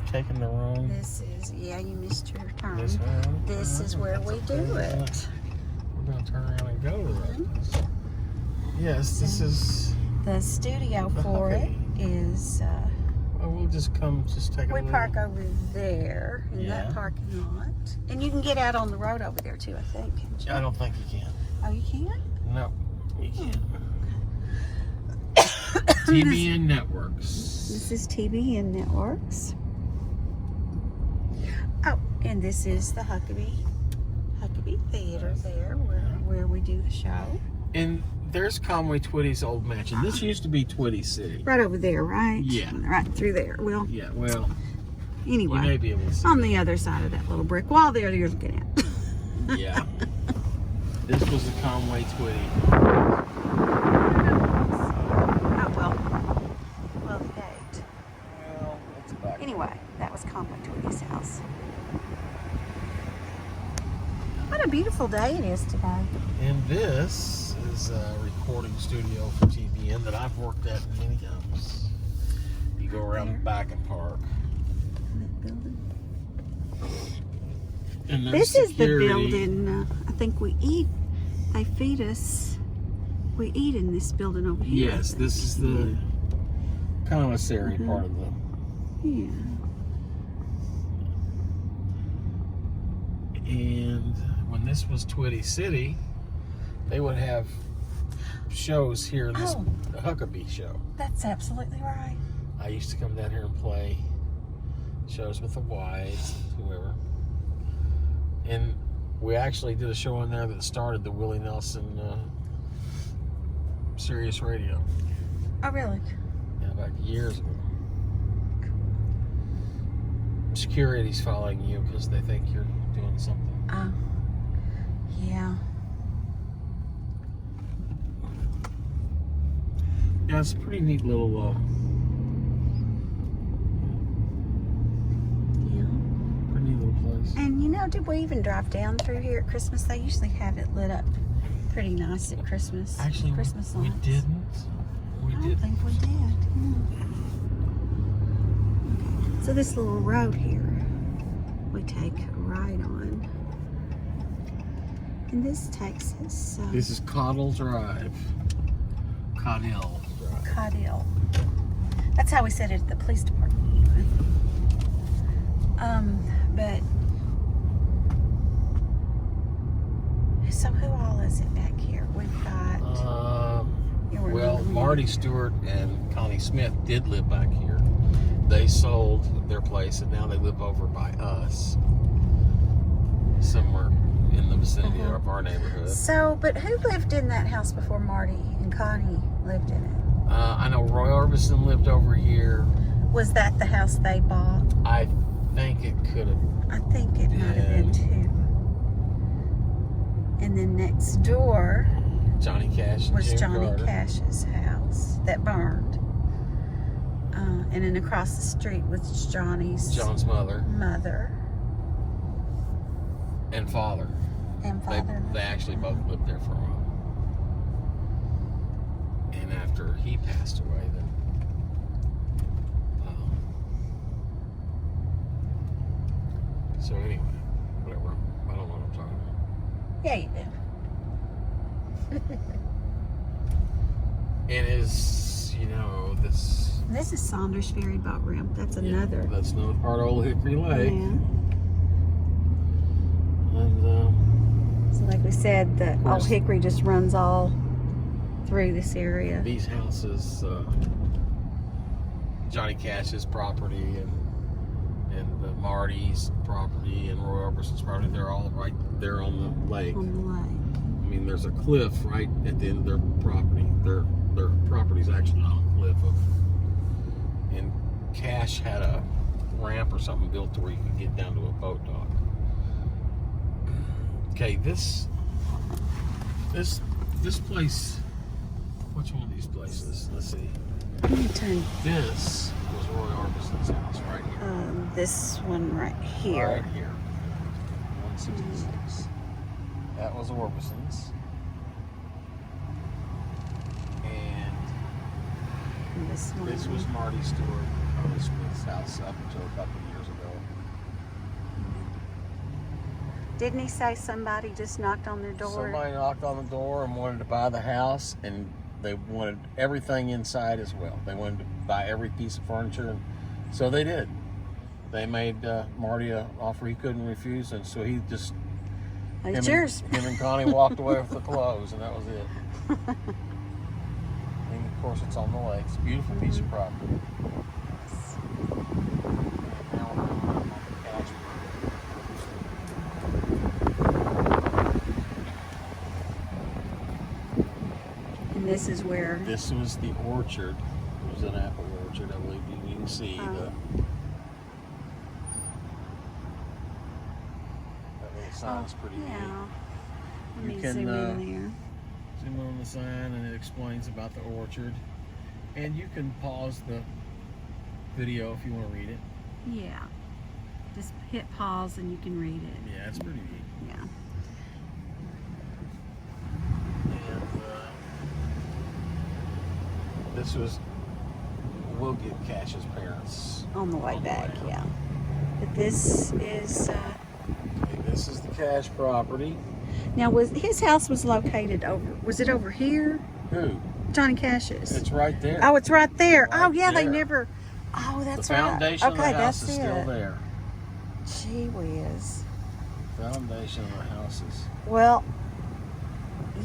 taking the wrong? This is, yeah, you missed your turn. This one? This is where we do it. We're going to turn around and go to that. Yes, this is... The studio for it is... well, we'll just take a we look. park over there in that parking lot. And you can get out on the road over there too, I think. Can't you? I don't think you can. Oh, you can? No, you can't. TBN Networks. This is TBN Networks. Oh, and this is the Huckabee Theater there where we do the show. And there's Conway Twitty's old mansion. This used to be Twitty City. Right over there, right? Yeah. Right through there. Well, yeah, well, anyway. You may be able to see on the other side of that little brick wall there you're looking at. Yeah. This was the Conway Twitty. Oh, well, the gate. Well, it's back. Anyway, that was Conway Twitty's house. What a beautiful day it is today. And this is a recording studio for TBN that I've worked at many times. You go around the back and park. That building. And this is the building. I think we eat. They feed us. We eat in this building over here. Yes, this is the commissary part of the. Yeah. And when this was Twitty City, they would have shows here in this Huckabee show. That's absolutely right. I used to come down here and play shows with the Whites, whoever. And we actually did a show in there that started the Willie Nelson Sirius Radio. Oh, really? Yeah, back years ago. Security's following you because they think you're doing something. Oh, yeah. Yeah, it's a pretty neat little pretty neat little place. And you know, did we even drive down through here at Christmas? They usually have it lit up pretty nice at Christmas. Actually, Christmas we lights. didn't. We I don't didn't. think we did. Okay. So this little road here, we take a right on. And this takes us... This is Caudill Drive. Caudill Drive. Caudill. That's how we said it at the police department. But so who all is it back here? We've got. Well, Marty Stewart and Connie Smith did live back here. They sold their place and now they live over by us, somewhere in the vicinity of our neighborhood. So, but who lived in that house before Marty and Connie lived in it? I know Roy Orbison lived over here. Was that the house they bought? I think it could have. I think it might have been too. And then next door Johnny Cash and was Jim Johnny Carter. Cash's house that burned. And then across the street was John's mother and father. and father. They actually both lived there for a while. And after he passed away, then so anyway, whatever. I don't know what I'm talking about. Yeah, you do. And is, you know, this. This is Saunders Ferry Boat Ramp. That's another. That's another part of Old Hickory Lake. Yeah. And So like we said, the Old Hickory just runs all through this area. these houses, Johnny Cash's property and Marty's property and Roy Orbison's property, they're all right there on the lake. On the lake. I mean, there's a cliff right at the end of their property. Their property's actually on a cliff and Cash had a ramp or something built to where you could get down to a boat dock. Okay, this place, which one of these places? Let's see. Let me turn. This was Roy Orbison's house right here. This one right here. Right here. 166. That was Orbison's. And And this one. this was Marty Stewart and Connie Smith's house up until a couple of years Didn't he say somebody just knocked on their door? Somebody knocked on the door and wanted to buy the house, and they wanted everything inside as well. They wanted to buy every piece of furniture, and so they did. They made Marty an offer he couldn't refuse, and so he just It's yours. him and Connie walked away with the clothes, and that was it. And of course, it's on the lake. It's a beautiful piece of property. Now we're coming up on the cash. And this is where. This was the orchard. It was an apple orchard, I believe. You can see that little sign's pretty neat. Let me You can zoom in there. zoom on the sign, and it explains about the orchard. And you can pause the video if you want to read it. Yeah. Just hit pause and you can read it. Yeah, it's pretty neat. Yeah. And this was, we'll get Cash's parents On the way back, out. yeah. But this is. Okay, this is the Cash property. Now, his house was located over? Was it over here? Who? Johnny Cash's. It's right there. Oh, it's right there. Right oh, yeah, they there. never. Oh, that's the foundation right. of the Okay, house that's is it. still there. Gee whiz. Foundation of the house is. Well,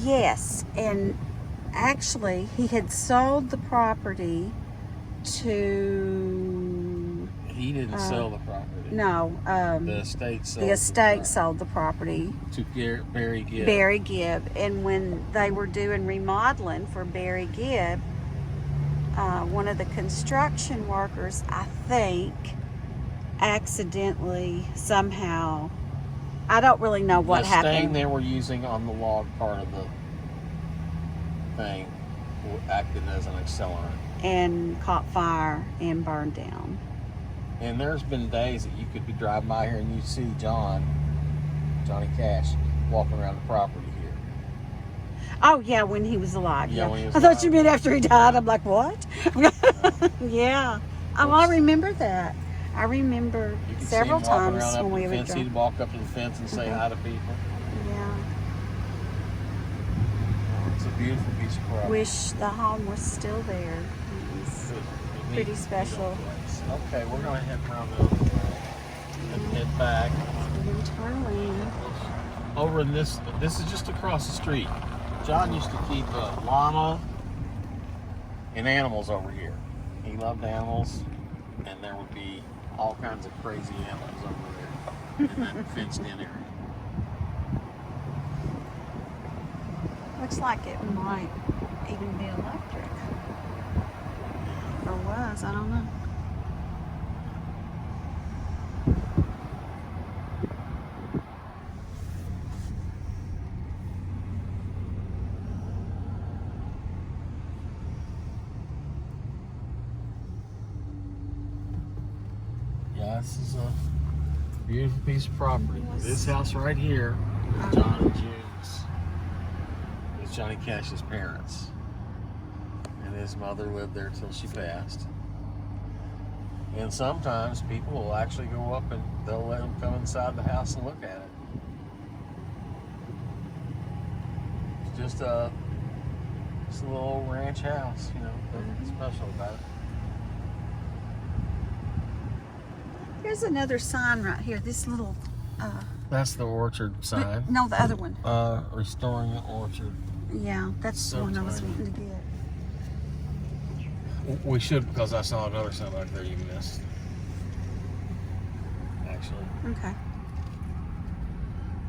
yes, and actually, he had sold the property to. He didn't sell the property. No, The estate sold. the estate sold the property to Barry Gibb. Barry Gibb, and when they were doing remodeling for Barry Gibb, one of the construction workers, I think, accidentally somehow, I don't really know what the stain happened. they were using on the log part of the thing acted as an accelerant. And caught fire and burned down. And there's been days that you could be driving by here and you see Johnny Cash, walking around the property here. Oh yeah, when he was alive. Yeah, when he was I thought alive. you meant after he died. I'm like, what? Yeah. Oh, I remember that. I remember You could several see him walking times around up when we the would fence. drive. He'd walk up to the fence and say hi to people. Yeah. It's a beautiful piece of property. Wish the home was still there. It was pretty special. Okay, we're going to head around the other way and head back. We're gonna turn in. Over in this is just across the street. John used to keep a llama and animals over here. He loved animals, and there would be all kinds of crazy animals over there in that fenced-in area. Looks like it might even be electric. Or was, I don't know. Yeah, this is a beautiful piece of property. This house right here, John and June's, is Johnny Cash's parents. And his mother lived there till she passed. And sometimes people will actually go up and they'll let them come inside the house and look at it. It's just a little old ranch house, you know, nothing special about it. Here's another sign right here. This little, That's the orchard sign. no, the other one. Restoring the orchard. Yeah, that's So the one I was tiny. wanting to get. We should, because I saw another sign back there you missed. Actually, Okay.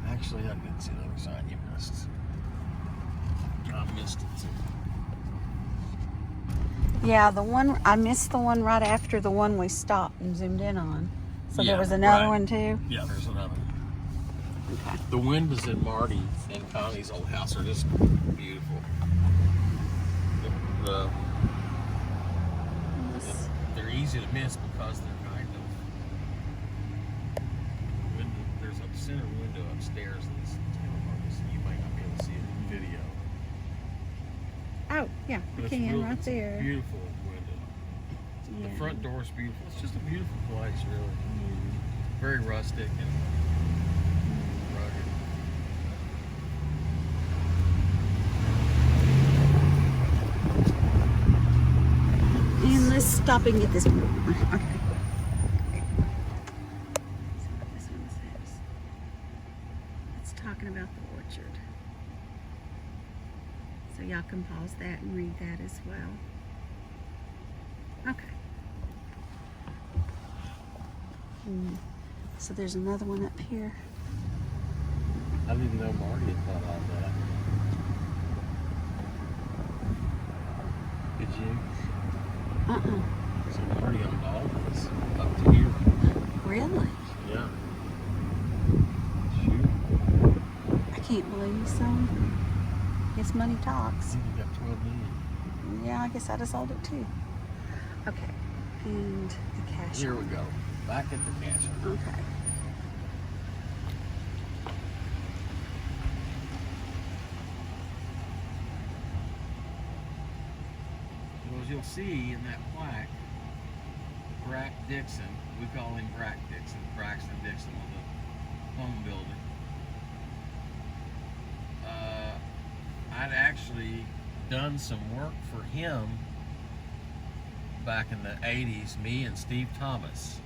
I didn't see another sign you missed. I missed it too. Yeah, I missed the one right after the one we stopped and zoomed in on. So Yeah, there was another right. one too? Yeah, there's another one. Okay. The windows in Marty and Connie's old house are just beautiful. They're easy to miss because they're kind of there's a center window upstairs that's telemarked, so you might not be able to see it in the video. Oh, yeah, But you it's can real- right it's a there. beautiful window. Yeah. The front door is beautiful. It's just a beautiful place, really. Very rustic and rugged. stop and get this one. Okay. See what this one says. It's talking about the orchard. So y'all can pause that and read that as well. Okay. So there's another one up here. I didn't even know Marty had thought all that. Did you? So Marty owned all this up to here. Really? Yeah. Shoot. I can't believe you sold. Guess money talks. You got 12 million. Yeah, I guess I'd have sold it too. Okay. And the cash. Here we go. Back at the cash. Okay. Well, as you'll see in that plaque, Brack Dixon, we call him Brack Dixon, Braxton Dixon was a home builder. I'd actually done some work for him back in the 80s, me and Steve Thomas,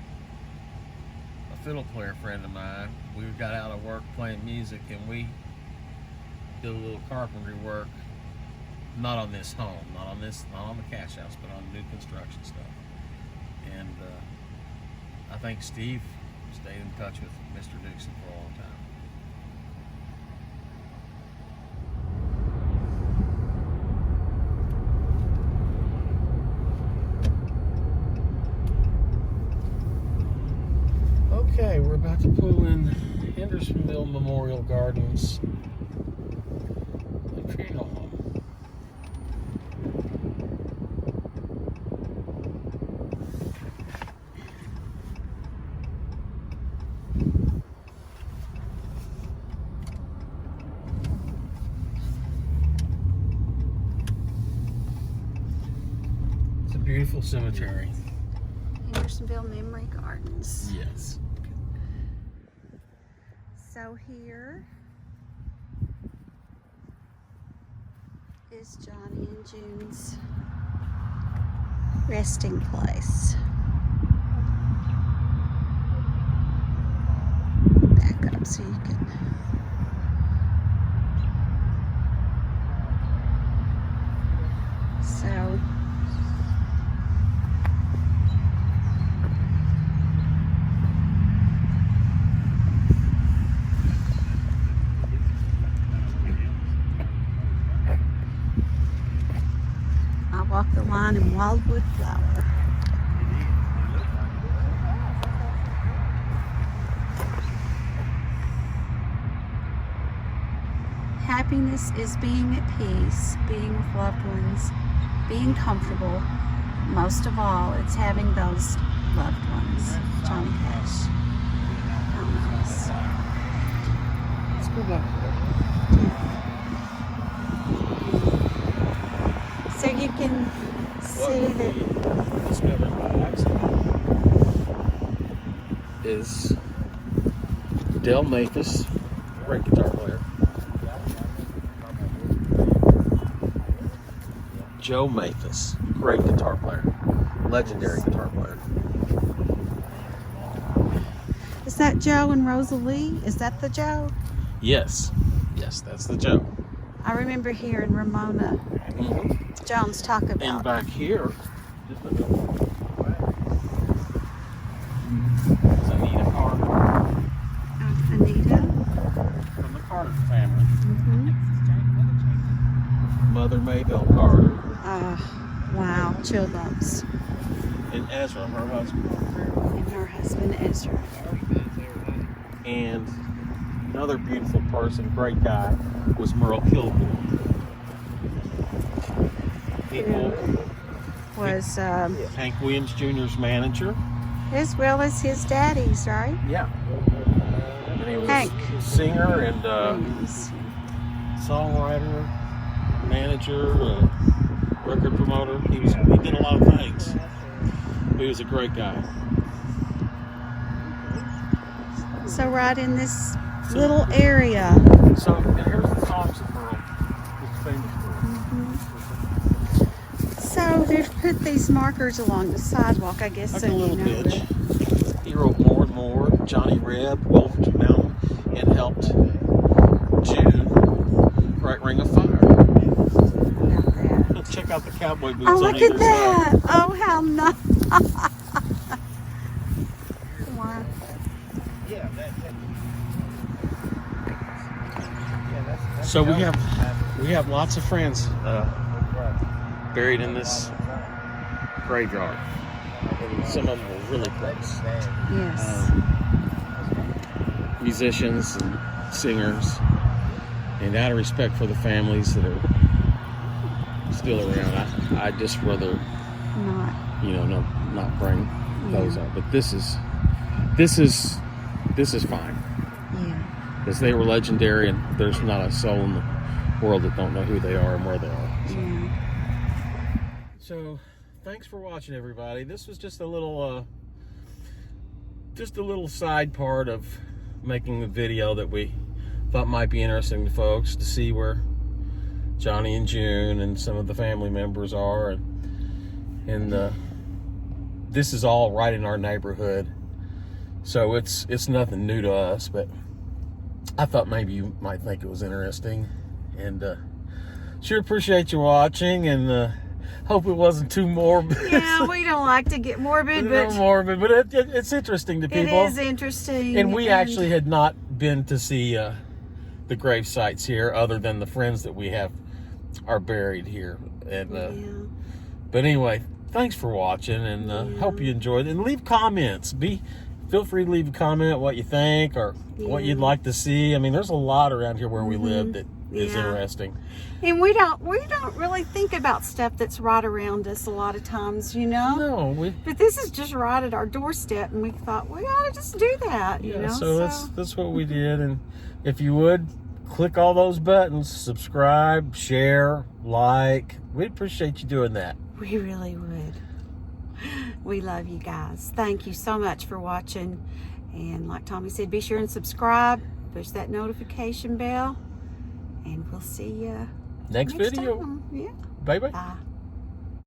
a fiddle player friend of mine. We got out of work playing music and we did a little carpentry work, not on this home, not on the cash house, but on new construction stuff. And I think Steve stayed in touch with Mr. Dixon for a long time. Okay, we're about to pull in Hendersonville Memorial Gardens and funeral home. It's a beautiful cemetery. Hendersonville Memory Gardens. Yes. So here is Johnny and June's resting place. Back up so you can. So I walk the line in Wildwood Flower. Happiness is being at peace, being with loved ones, being comfortable. Most of all, it's having those loved ones. Johnny Cash. How nice. Let's go back. So you can see that Discovered by accident is Del Mathis, great guitar player. Joe Mathis, great guitar player, legendary guitar player. is that Joe and Rosalie? Is that the Joe? Yes, that's the Joe. I remember hearing Ramona Jones talk And about. back here, just a little, is Anita Carter Anita. from the Carter family. Mm-hmm. Mother Maybelle Carter Wow, chill bumps. and Ezra, her husband. And her husband Ezra. And another beautiful person, great guy, was Merle Kilgore. People, Was Hank Williams Jr.'s manager. as well as his daddy's, right? Yeah. And he was Hank. a singer and Williams. songwriter, manager, record promoter. He did a lot of things. He was a great guy. So right in this little area. So here's the songs that Merle was famous for. So they've put these markers along the sidewalk, I guess, Like so a little you know bitch. He wrote more and more. Johnny Reb, Wolf Mountain, and helped June write Ring of Fire. about that. Check out the cowboy boots Oh, on look either at that. side. Oh, how nice. Wow. So we have lots of friends buried in this graveyard, and some of them were really close. Yes. Musicians and singers, and out of respect for the families that are still around, I just rather not bring those up. But this is fine. Yeah. Because they were legendary, and there's not a soul in the world that don't know who they are and where they are. So thanks for watching, everybody. This was just a little side part of making the video that we thought might be interesting to folks, to see where Johnny and June and some of the family members are, and this is all right in our neighborhood, so it's nothing new to us, but I thought maybe you might think it was interesting, and sure appreciate you watching, and hope it wasn't too morbid. Yeah, we don't like to get morbid, but it's interesting to people. it is interesting. And we actually had not been to see the grave sites here, other than the friends that we have are buried here. And but anyway, thanks for watching, and hope you enjoyed it. And leave comments. Feel free to leave a comment what you think, or what you'd like to see. I mean, there's a lot around here where we live that is interesting. And we don't really think about stuff that's right around us a lot of times, you know. No, but this is just right at our doorstep, and we thought we ought to just do that, you know. So that's what we did. And if you would click all those buttons, subscribe, share, like, we'd appreciate you doing that. We really would. We love you guys. Thank you so much for watching. And like Tommy said, be sure and subscribe, push that notification bell, and we'll see you next video. time. Yeah. Bye-bye. Bye.